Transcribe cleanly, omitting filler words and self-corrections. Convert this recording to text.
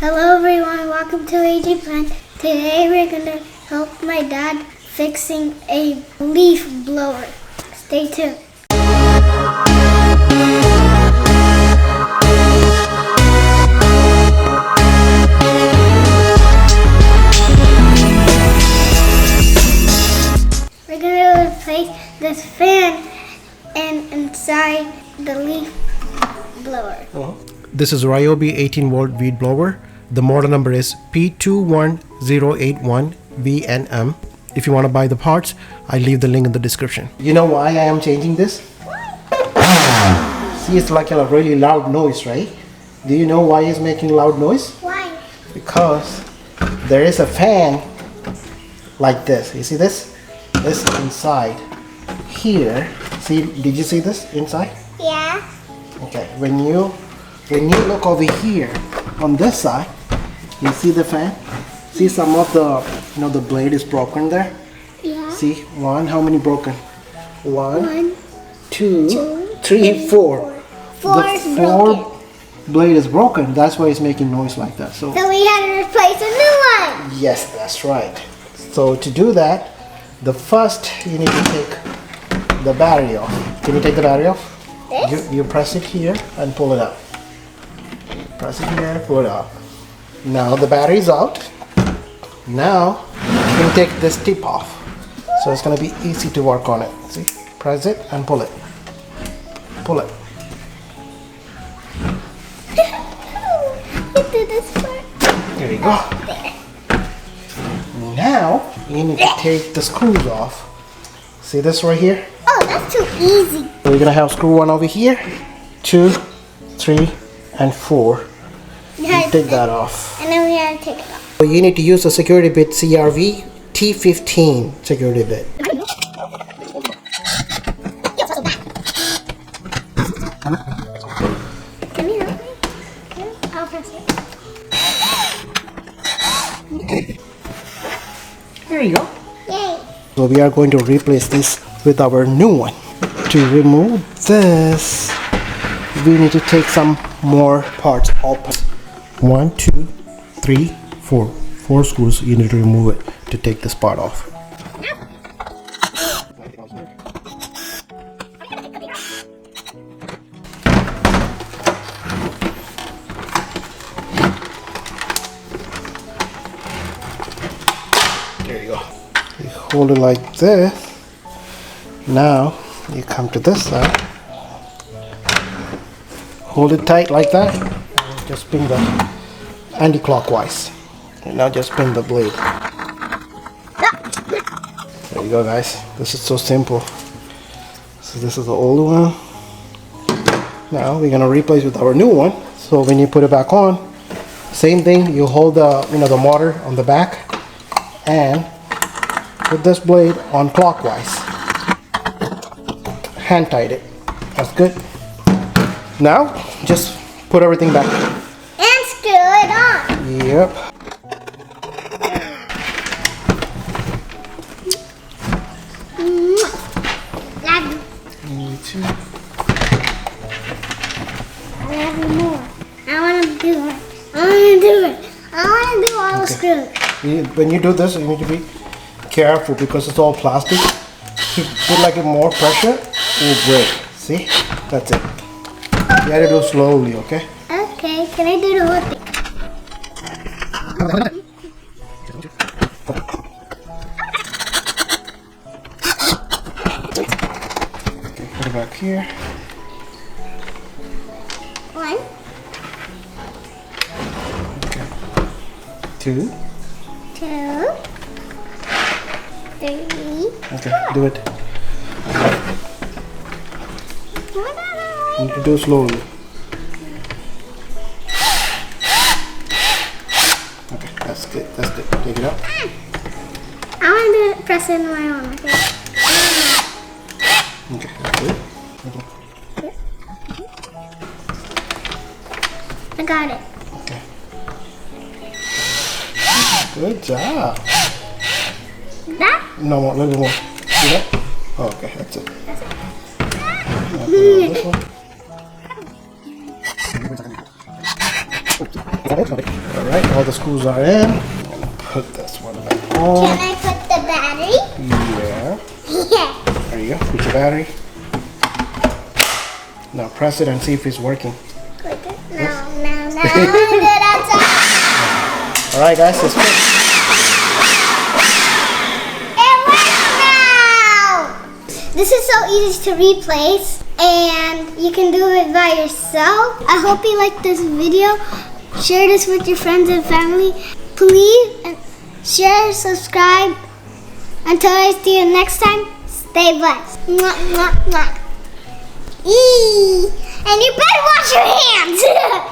Hello everyone, welcome to AG Plan. Today we're gonna help my dad fixing a leaf blower. Stay tuned. We're gonna replace this fan and inside the leaf blower. This is Ryobi 18-volt weed blower. The model number is P21081VNM. If you want to buy the parts, I leave the link in the description. You know why I am changing this? See, it's like a really loud noise, right? Do you know why it's making loud noise? Why? Because there is a fan like this. You see this? This inside here. See, did you see this inside? Yeah. Okay, when you look over here on this side, you see the fan? See some of the, the blade is broken there? Yeah. See, how many broken? One, two, two, three, four. Four The is broken. blade is broken, that's why it's making noise like that. So we had to replace a new one. yes, that's right. So to do that, the first you need to take the battery off. Can you take the battery off? This? You press it here and pull it out. Press it here, pull it out. Now the battery is out. Now you can take this tip off. So it's going to be easy to work on it. See? Press it and pull it. Pull it. You do this part. There you go. Now you need to take the screws off. See this right here? Oh, that's too easy. So we're going to have screw one over here, 2, 3, and 4. You take that off. And then we had to take it off. So you need to use the security bit CRV T15 security bit. Can you help me? Yeah, I'll press it. There you go. Yay. So we are going to replace this with our new one. To remove this, we need to take some more parts off. 1, 2, 3, 4. 4 screws you need to remove it to take this part off. There you go. You hold it like this. Now you come to this side. Hold it tight like that. And just spin the anti-clockwise. And now just spin the blade. There you go, guys. This is so simple. So this is the old one. Now we're gonna replace with our new one. So when you put it back on, same thing. You hold the the motor on the back and put this blade on clockwise. Hand tied it. That's good. Now just put everything back. And screw it on. Yep. Love you. Me too. I love you more. I want to do it. I want to do it. I want to do all the screws. When you do this, you need to be careful because it's all plastic. If you put like more pressure, it will break. See? That's it. You have to do slowly, okay? Okay, can I do the whole thing? Okay, put it back here. 1, Okay. 2. 2, 3. Okay, do it. You need to do slowly. Okay, that's good. That's good. Take it out. I want to press it in my own. Okay. Okay, that's good. Okay. I got it. Okay. Good job. That? No more, a little bit more. See that? Oh, okay, that's it. That's it. Now put it on this one. Alright, all the screws are in. I'm gonna put this one back on. Can I put the battery? Yeah. Yeah. There you go. Put your battery. Now press it and see if it's working. No. Alright guys, let's put. It works now! This is so easy to replace and you can do it by yourself. I hope you liked this video. Share this with your friends and family. Please share, subscribe. Until I see you next time, stay blessed. Mwah, mwah, mwah. And you better wash your hands.